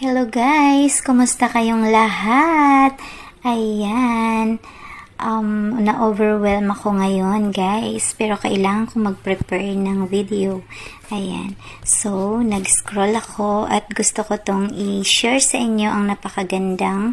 Hello guys! Kumusta kayong lahat? Ayan. Na-overwhelm ako ngayon guys. Pero kailangan ko mag-prepare ng video. Ayan. So, nag-scroll ako at gusto ko tong i-share sa inyo ang napakagandang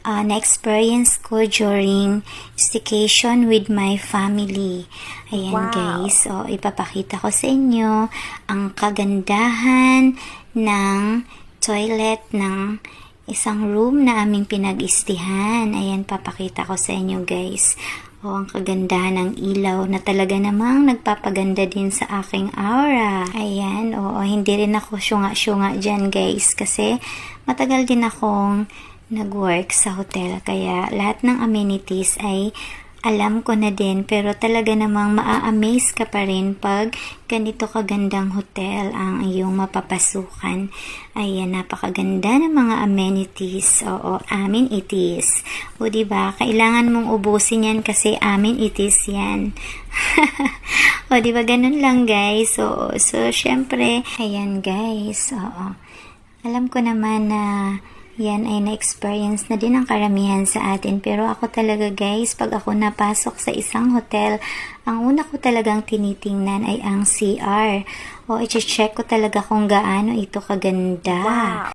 na-experience ko during staycation with my family. Ayan guys. So, ipapakita ko sa inyo ang kagandahan ng toilet ng isang room na aming pinag-istihan. Ayan, papakita ko sa inyo guys. Ang kagandahan ng ilaw na talaga namang nagpapaganda din sa aking aura. Ayan, hindi rin ako syunga-syunga dyan guys kasi matagal din akong nag-work sa hotel. Kaya lahat ng amenities ay alam ko na din, pero talaga namang maa-amaze ka pa rin pag ganito kagandang hotel ang iyong mapapasukan. Ayan, napakaganda ng mga amenities. Oo, amin it is. O diba, kailangan mong ubusin yan kasi amin it is yan. O diba, ganun lang guys. So syempre, ayan guys. Oo. Alam ko naman na yan ay na-experience na din ang karamihan sa atin. Pero ako talaga guys, pag ako napasok sa isang hotel, ang una ko talagang tinitingnan ay ang CR. I-check ko talaga kung gaano ito kaganda. Wow.